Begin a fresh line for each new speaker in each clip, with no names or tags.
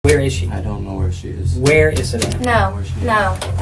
Where is she?
I don't know where she is.
Where is Savannah?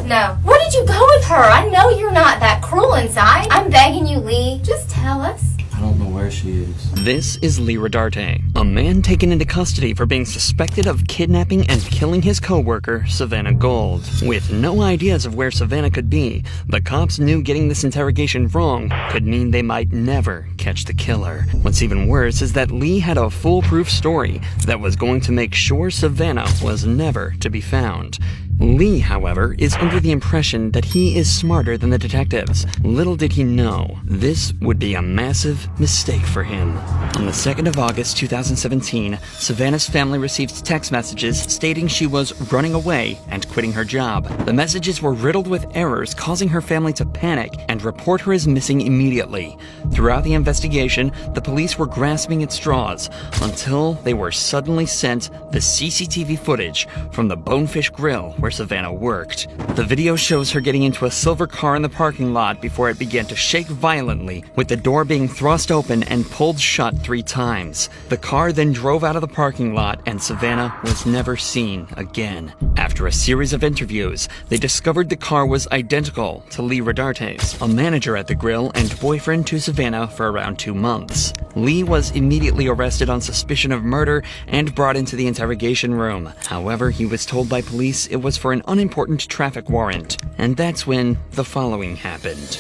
No. Where did you go with her? I know you're not that cruel inside. I'm begging you, Lee. Just tell us.
I don't know where she is.
This is Lee Rodarte, a man taken into custody for being suspected of kidnapping and killing his co-worker, Savannah Gold. With no ideas of where Savannah could be, the cops knew getting this interrogation wrong could mean they might never catch the killer. What's even worse is that Lee had a foolproof story that was going to make sure Savannah was never to be found. Lee, however, is under the impression that he is smarter than the detectives. Little did he know, this would be a massive mistake for him. On the 2nd of August 2017, Savannah's family received text messages stating she was running away and quitting her job. The messages were riddled with errors, causing her family to panic and report her as missing immediately. Throughout the investigation, the police were grasping at straws until they were suddenly sent the CCTV footage from the Bonefish Grill where Savannah worked. The video shows her getting into a silver car in the parking lot before it began to shake violently, with the door being thrust open and pulled shut 3 times. The car then drove out of the parking lot and Savannah was never seen again. After a series of interviews, they discovered the car was identical to Lee Rodarte's, a manager at the grill and boyfriend to Savannah for around 2 months. Lee was immediately arrested on suspicion of murder and brought into the interrogation room. However, he was told by police it was for an unimportant traffic warrant. And that's when the following happened.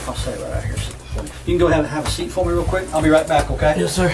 I'll stay right out here. You can go ahead and have a seat for me real quick. I'll be right back, okay?
Yes, sir.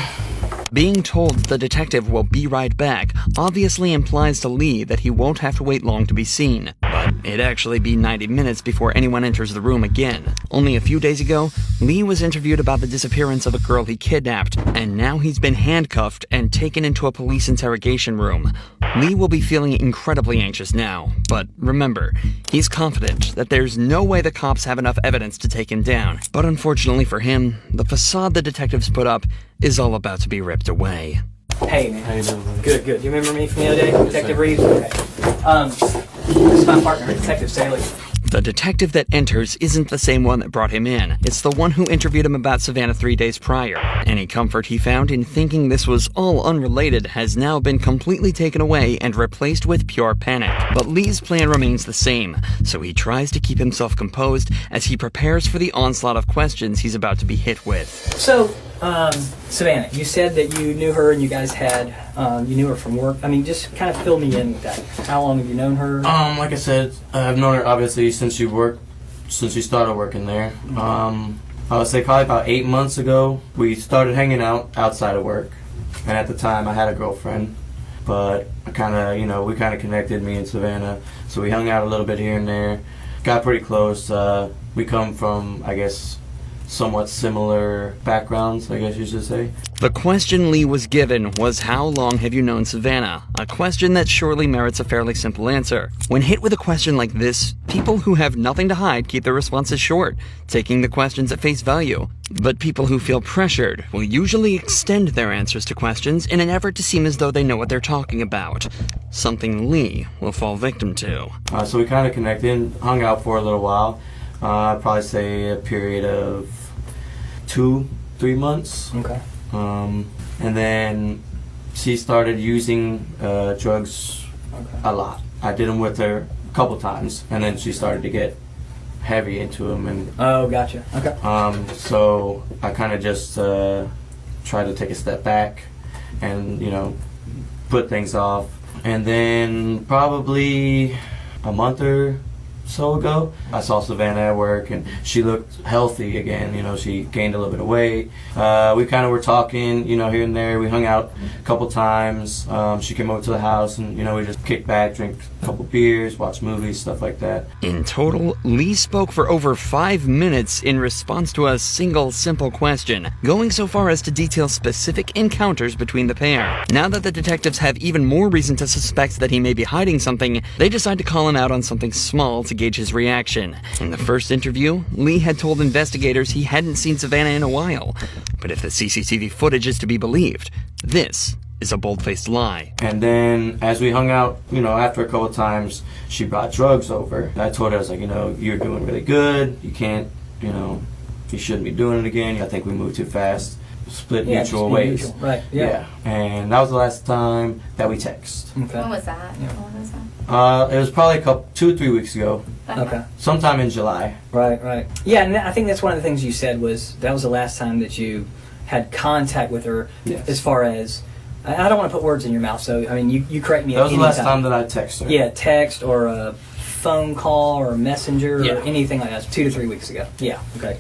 Being told the detective will be right back obviously implies to Lee that he won't have to wait long to be seen. But it'd actually be 90 minutes before anyone enters the room again. Only a few days ago, Lee was interviewed about the disappearance of a girl he kidnapped, and now he's been handcuffed and taken into a police interrogation room. Lee will be feeling incredibly anxious now, but remember, he's confident that there's no way the cops have enough evidence to take him down. But unfortunately for him, the facade the detectives put up is all about to be ripped away.
Hey, man.
How you doing, buddy?
Good. You remember me from the other day? Detective
sir.
Reeves? Okay. This is my partner, Detective Staley.
The detective that enters isn't the same one that brought him in. It's the one who interviewed him about Savannah 3 days prior. Any comfort he found in thinking this was all unrelated has now been completely taken away and replaced with pure panic. But Lee's plan remains the same, so he tries to keep himself composed as he prepares for the onslaught of questions he's about to be hit with.
So, Savannah, you said that you knew her and you guys had, you knew her from work. I mean, just kind of fill me in with that. How long have you known her?
Like I said, I've known her obviously since she started working there. I would say probably about 8 months ago, we started hanging out outside of work. And at the time, I had a girlfriend. But we kind of connected, me and Savannah. So we hung out a little bit here and there. Got pretty close. We come from, I guess, somewhat similar backgrounds, I guess you should say.
The question Lee was given was, how long have you known Savannah? A question that surely merits a fairly simple answer. When hit with a question like this, people who have nothing to hide keep their responses short, taking the questions at face value. But people who feel pressured will usually extend their answers to questions in an effort to seem as though they know what they're talking about. Something Lee will fall victim to.
So we kind of connected, hung out for a little while. I'd probably say a period of 2-3 months.
Okay.
And then she started using drugs a lot. I did them with her a couple times, and then she started to get heavy into them. And
oh, gotcha. Okay.
so I kind of just tried to take a step back and, put things off. And then probably a month or so ago, I saw Savannah at work and she looked healthy again. She gained a little bit of weight. We kind of were talking, here and there. We hung out a couple times. She came over to the house and, we just kicked back, drank a couple beers, watched movies, stuff like that.
In total, Lee spoke for over 5 minutes in response to a single simple question, going so far as to detail specific encounters between the pair. Now that the detectives have even more reason to suspect that he may be hiding something, they decide to call him out on something small to gauge his reaction. In the first interview, Lee had told investigators he hadn't seen Savannah in a while. But if the CCTV footage is to be believed, this is a bold-faced lie.
And then as we hung out, after a couple times, she brought drugs over. I told her, I was like, you're doing really good. You can't, you shouldn't be doing it again. I think we moved too fast. split
Yeah,
mutual
just be
ways.
mutual. Right, yeah.
And that was the last time that we text.
Okay.
When was that?
Yeah.
When was that?
It was probably 2 or 3 weeks ago,
Okay.
sometime in July.
Right. Yeah, and I think that's one of the things you said was that was the last time that you had contact with her.
Yes.
As far as, I don't want to put words in your mouth, so I mean, you correct me.
That was
at
the
any
last time that I texted her.
Yeah, text or a phone call or a messenger
Yeah.
or anything like that. It was 2 to 3 weeks ago. Yeah. Okay.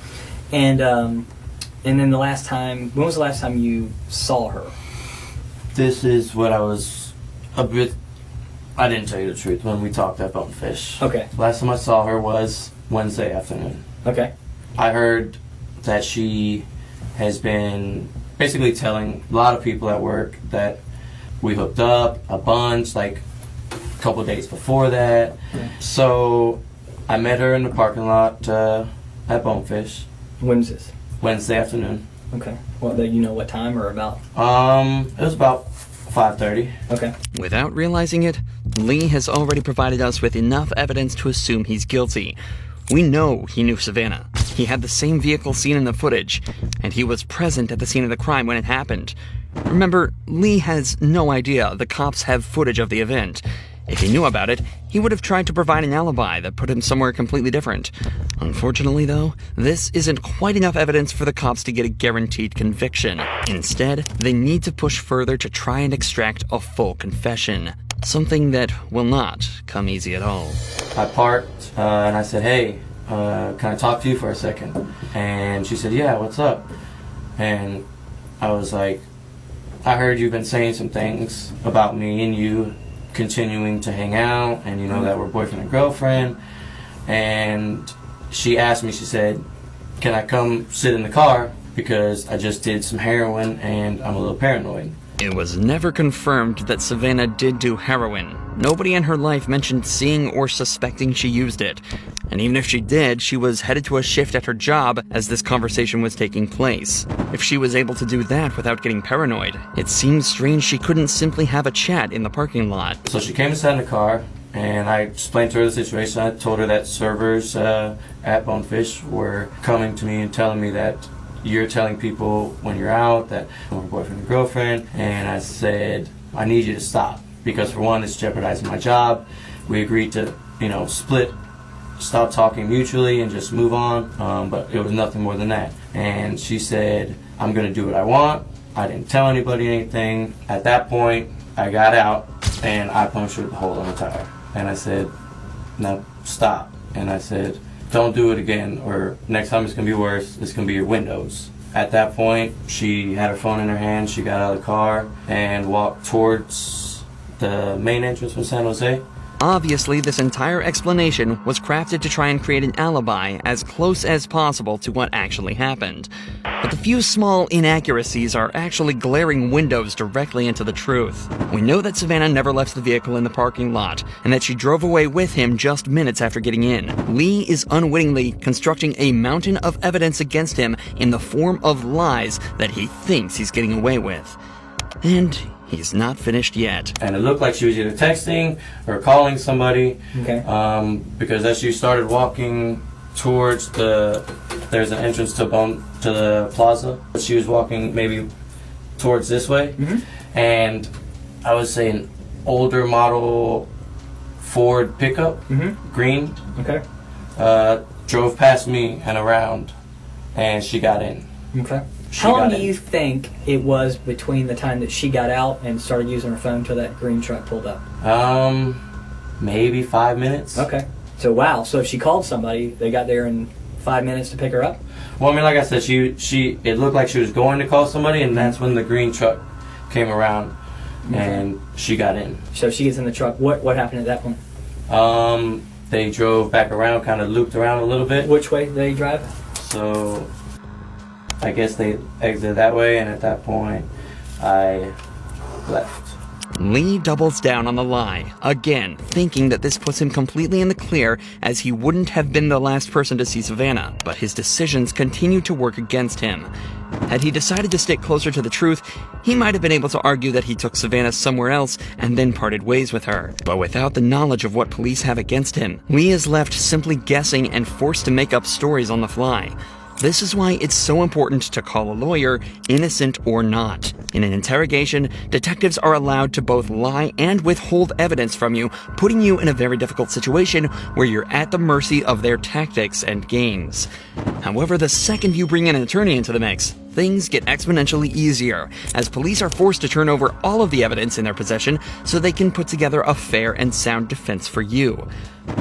And then the last time, when was the last time you saw her?
This is what I was a bit. I didn't tell you the truth when we talked at Bonefish.
Okay.
Last time I saw her was Wednesday afternoon.
Okay.
I heard that she has been basically telling a lot of people at work that we hooked up a bunch, like a couple days before that.
Yeah.
So I met her in the parking lot at Bonefish
When was this?
Wednesday afternoon.
Okay. Well, do you know what time or about?
It was about 5:30.
Okay.
Without realizing it, Lee has already provided us with enough evidence to assume he's guilty. We know he knew Savannah. He had the same vehicle seen in the footage, and he was present at the scene of the crime when it happened. Remember, Lee has no idea the cops have footage of the event. If he knew about it, he would have tried to provide an alibi that put him somewhere completely different. Unfortunately, though, this isn't quite enough evidence for the cops to get a guaranteed conviction. Instead, they need to push further to try and extract a full confession. Something that will not come easy at all.
I parked and I said, "Hey, can I talk to you for a second?" And she said, "Yeah, what's up?" And I was like, "I heard you've been saying some things about me and you continuing to hang out, and you know that we're boyfriend and girlfriend." And she asked me, she said, "Can I come sit in the car because I just did some heroin and I'm a little paranoid?"
It was never confirmed that Savannah did do heroin. Nobody in her life mentioned seeing or suspecting she used it. And even if she did, she was headed to a shift at her job as this conversation was taking place. If she was able to do that without getting paranoid, it seems strange she couldn't simply have a chat in the parking lot.
So she came and sat in the car, and I explained to her the situation. I told her that servers at Bonefish were coming to me and telling me that you're telling people when you're out that we're boyfriend and girlfriend. And I said, "I need you to stop, because for one, it's jeopardizing my job." We agreed to, stop talking mutually and just move on, but it was nothing more than that. And she said, "I'm going to do what I want." I didn't tell anybody anything. At that point, I got out and I punctured the hole in the tire. And I said, "Now stop." And I said, "Don't do it again, or next time it's going to be worse. It's going to be your windows." At that point, she had her phone in her hand. She got out of the car and walked towards the main entrance from San Jose.
Obviously, this entire explanation was crafted to try and create an alibi as close as possible to what actually happened. But the few small inaccuracies are actually glaring windows directly into the truth. We know that Savannah never left the vehicle in the parking lot, and that she drove away with him just minutes after getting in. Lee is unwittingly constructing a mountain of evidence against him in the form of lies that he thinks he's getting away with. And he's not finished yet.
And it looked like she was either texting or calling somebody.
Okay.
Because as she started walking towards there's an entrance to the plaza. She was walking maybe towards this way.
Mm-hmm.
And I would say an older model Ford pickup, green,
Okay.
drove past me and around, and she got in.
Okay.
She
How long
got
do
in.
you think it was between the time that she got out and started using her phone till that green truck pulled up?
Maybe 5 minutes.
Okay. So wow. So if she called somebody, they got there in 5 minutes to pick her up?
Well, I mean, like I said, it looked like she was going to call somebody, and that's when the green truck came around, and she got in.
So she gets in the truck. What happened at that point?
They drove back around, kind of looped around a little bit.
Which way did they drive?
So I guess they exited that way, and at that point, I left.
Lee doubles down on the lie, again, thinking that this puts him completely in the clear, as he wouldn't have been the last person to see Savannah, but his decisions continue to work against him. Had he decided to stick closer to the truth, he might have been able to argue that he took Savannah somewhere else and then parted ways with her. But without the knowledge of what police have against him, Lee is left simply guessing and forced to make up stories on the fly. This is why it's so important to call a lawyer, innocent or not. In an interrogation, detectives are allowed to both lie and withhold evidence from you, putting you in a very difficult situation where you're at the mercy of their tactics and games. However, the second you bring an attorney into the mix, things get exponentially easier, as police are forced to turn over all of the evidence in their possession so they can put together a fair and sound defense for you.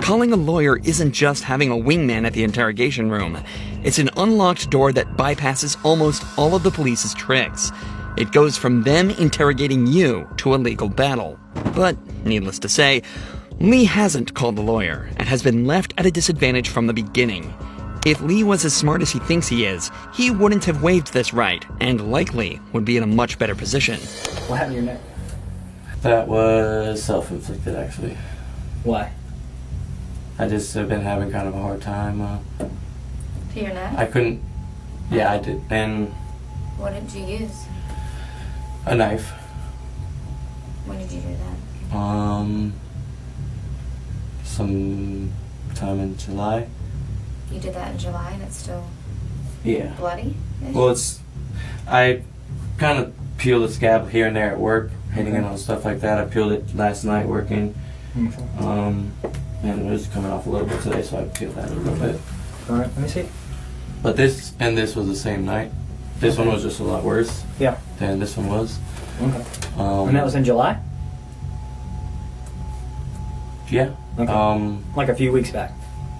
Calling a lawyer isn't just having a wingman at the interrogation room. It's an unlocked door that bypasses almost all of the police's tricks. It goes from them interrogating you to a legal battle. But, needless to say, Lee hasn't called the lawyer and has been left at a disadvantage from the beginning. If Lee was as smart as he thinks he is, he wouldn't have waived this right, and likely would be in a much better position.
What happened to your neck?
That was self-inflicted, actually.
Why?
I just have been having kind of a hard time.
To your neck?
I couldn't. Yeah, I did. And
What did you use?
a knife.
When did you do that?
Some time in July.
You did that in July and it's still
Yeah.
bloody?
Well, I kind of peel the scab here and there at work, hitting it
Okay.
on stuff like that. I peeled it last night working.
Okay.
And it was coming off a little bit today, so I peeled that a little bit.
All right, let me see.
But this was the same night. This one was just a lot worse
Yeah.
than this one was.
Okay. And that was in July?
Yeah.
Okay. Like a few weeks back.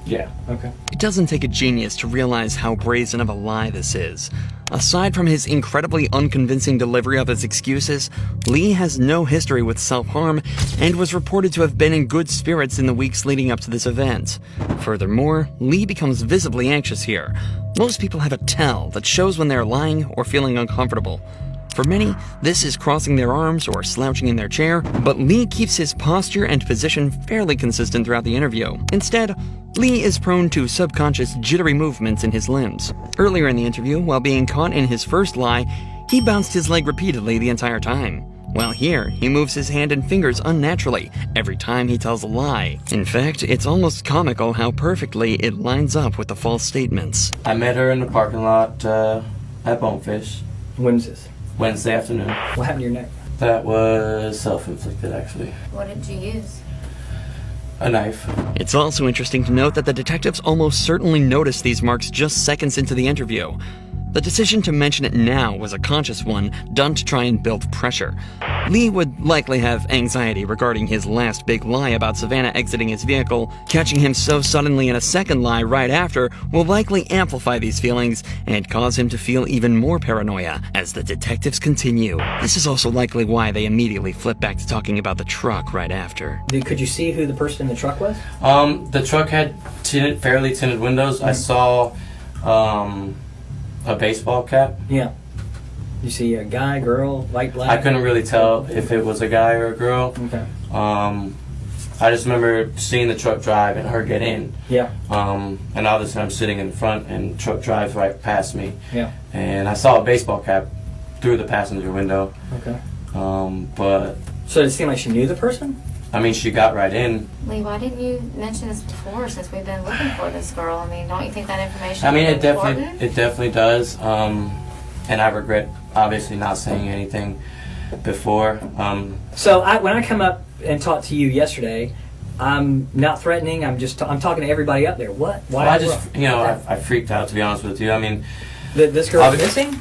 Yeah.
Okay.
It doesn't take a genius to realize how brazen of a lie this is. Aside from his incredibly unconvincing delivery of his excuses, Lee has no history with self-harm and was reported to have been in good spirits in the weeks leading up to this event. Furthermore, Lee becomes visibly anxious here. Most people have a tell that shows when they're lying or feeling uncomfortable. For many, this is crossing their arms or slouching in their chair, but Lee keeps his posture and position fairly consistent throughout the interview. Instead, Lee is prone to subconscious jittery movements in his limbs. Earlier in the interview, while being caught in his first lie, he bounced his leg repeatedly the entire time. While here, he moves his hand and fingers unnaturally every time he tells a lie. In fact, it's almost comical how perfectly it lines up with the false statements.
I met her in the parking lot at Bonefish
When's this?
Wednesday afternoon.
What happened to your neck?
That was self-inflicted, actually.
What did you use?
A knife.
It's also interesting to note that the detectives almost certainly noticed these marks just seconds into the interview. The decision to mention it now was a conscious one, done to try and build pressure. Lee would likely have anxiety regarding his last big lie about Savannah exiting his vehicle. Catching him so suddenly in a second lie right after will likely amplify these feelings and cause him to feel even more paranoia as the detectives continue. This is also likely why they immediately flip back to talking about the truck right after.
Could you see who the person in the truck was?
The truck had fairly tinted windows. I saw a baseball cap.
Yeah. You see a guy, girl, white, black?
I couldn't really tell if it was a guy or a girl.
Okay.
I just remember seeing the truck drive and her get in.
Yeah.
And obviously I'm sitting in the front and the truck drives right past me.
Yeah.
And I saw a baseball cap through the passenger window.
Okay.
But
So did it seem like she knew the person?
I mean, she got right in.
Lee, why didn't you mention this before since we've been looking for this girl? I mean, don't you think that information
I mean,
is
it definitely
important?
does. And I regret obviously not saying anything before.
So when I come up and talked to you yesterday, I'm not threatening. I'm talking to everybody up there. What? Why?
Well, I just I freaked out, to be honest with you. I mean,
This girl's missing?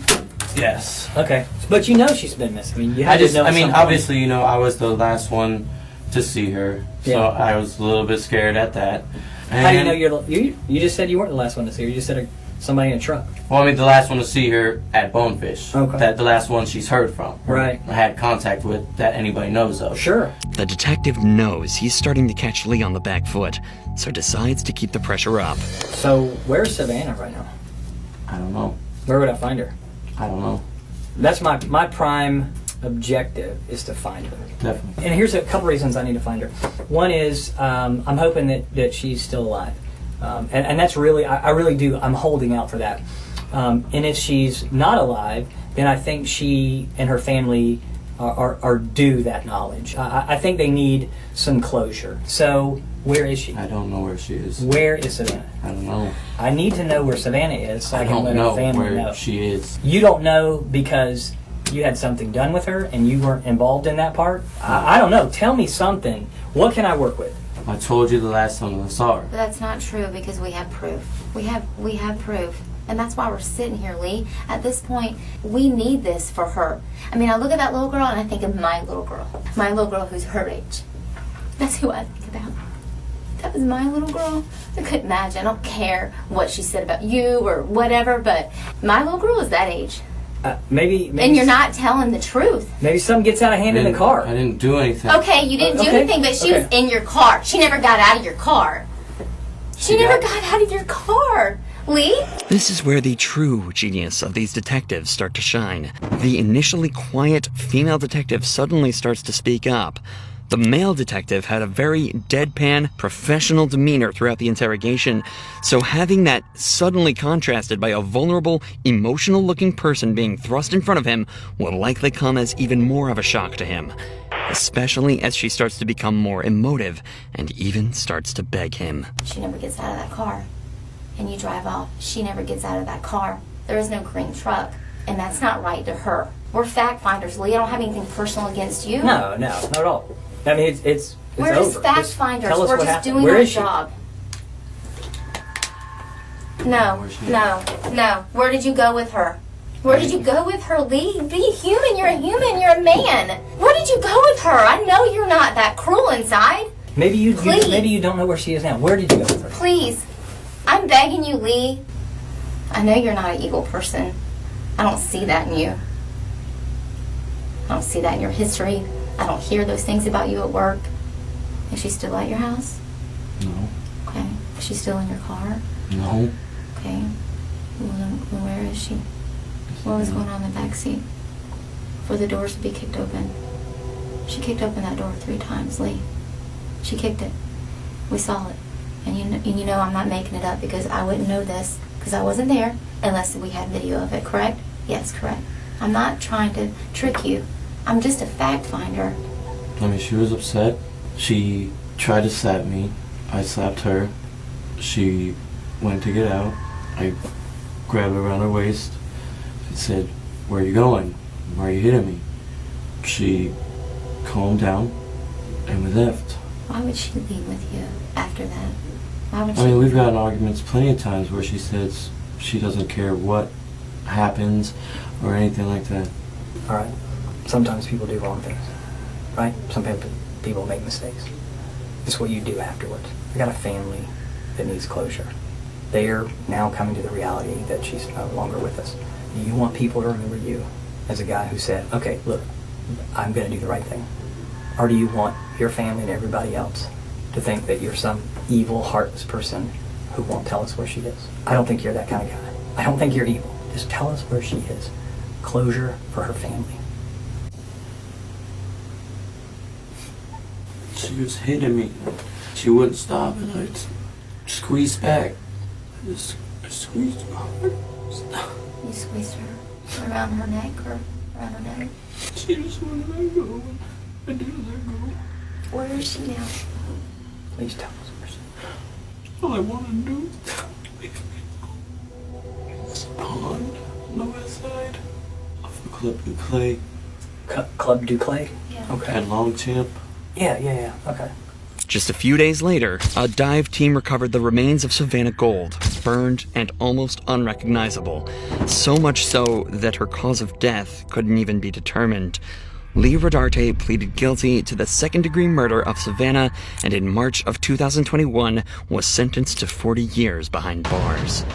yes.
Okay, but you know she's been missing. I mean, you had to know.
I mean,
something.
obviously, I was the last one to see her, so
Yeah.
I was a little bit scared at that. And,
How do you know you just said you weren't the last one to see her. You just said somebody in a truck.
Well, I mean, the last one to see her at Bonefish.
Okay.
The last one she's heard from.
Right.
I had contact with that anybody knows of.
Sure.
The detective knows he's starting to catch Lee on the back foot, so decides to keep the pressure up.
So where's Savannah right now?
I don't know.
Where would I find her?
I don't know.
That's my prime objective is to find her.
Definitely.
And here's a couple reasons I need to find her. One is I'm hoping that she's still alive. And that's really, I really do, I'm holding out for that. And if she's not alive, then I think she and her family are due that knowledge. I think they need some closure. So where is she?
I don't know where she is.
Where is Savannah?
I don't know.
I need to know where Savannah is so I can
don't
let
know
her family
where
know.
she is.
You don't know because you had something done with her and you weren't involved in that part? I don't know. Tell me something. What can I work with?
I told you the last time I saw her.
But that's not true because we have proof. We have proof. And that's why we're sitting here, Lee. At this point, we need this for her. I mean, I look at that little girl and I think of my little girl. My little girl who's her age. That's who I think about. That was my little girl. I couldn't imagine. I don't care what she said about you or whatever, but my little girl is that age.
Maybe
And you're not telling the truth.
Maybe something gets out of hand in the car.
I didn't do anything.
Okay, you didn't do
Okay,
anything, but she
okay.
was in your car. She never got out of your car. She never got out of your car. Lee?
This is where the true genius of these detectives start to shine. The initially quiet female detective suddenly starts to speak up. The male detective had a very deadpan, professional demeanor throughout the interrogation, so having that suddenly contrasted by a vulnerable, emotional-looking person being thrust in front of him will likely come as even more of a shock to him, especially as she starts to become more emotive and even starts to beg him.
She never gets out of that car. And you drive off. She never gets out of that car. There is no green truck. And that's not right to her. We're fact finders, Lee. I don't have anything personal against you.
No, not at all. I mean, it's
We're
over.
just fact finders.
Tell us
We're
what
just
happened.
doing
Where
our
is she?
job. No. Where did you go with her? Where did you go with her, Lee? Be human. You're a human. You're a man. Where did you go with her? I know you're not that cruel inside.
Maybe you
Please.
maybe you don't know where she is now. Where did you go with her?
Please. I'm begging you, Lee. I know you're not an evil person. I don't see that in you. I don't see that in your history. I don't hear those things about you at work. Is she still at your house?
No.
Okay. Is she still in your car?
No.
Okay. Well, where is she? What was going on in the back seat? For the doors to be kicked open. She kicked open that door 3 times, Lee. She kicked it. We saw it. And you know I'm not making it up because I wouldn't know this because I wasn't there unless we had video of it, correct? Yes, correct. I'm not trying to trick you. I'm just a fact finder.
I mean, she was upset. She tried to slap me. I slapped her. She went to get out. I grabbed her around her waist. She said, "Where are you going? Why are you hitting me?" She calmed down and we left.
Why would she leave with you after that? Why would she?
I mean, we've gotten arguments plenty of times where she says she doesn't care what happens or anything like that.
All right. Sometimes people do wrong things, right? Some people make mistakes. It's what you do afterwards. I got a family that needs closure. They are now coming to the reality that she's no longer with us. Do you want people to remember you as a guy who said, okay, look, I'm going to do the right thing? Or do you want your family and everybody else to think that you're some evil, heartless person who won't tell us where she is? I don't think you're that kind of guy. I don't think you're evil. Just tell us where she is. Closure for her family.
She was hitting me. She wouldn't stop, and I squeezed back. I just squeezed her hard. Stop.
You squeezed her around her neck or around her neck?
She just wanted to let go. I didn't let go.
Where is she now?
Please tell us where she is.
All I wanted to do was leave me alone. It's a pond on the west side of the Club du Clay
Club du Clay?
Yeah.
Okay.
at Longchamp.
Yeah. Okay.
Just a few days later, a dive team recovered the remains of Savannah Gold, burned and almost unrecognizable, so much so that her cause of death couldn't even be determined. Lee Rodarte pleaded guilty to the second-degree murder of Savannah and in March of 2021 was sentenced to 40 years behind bars.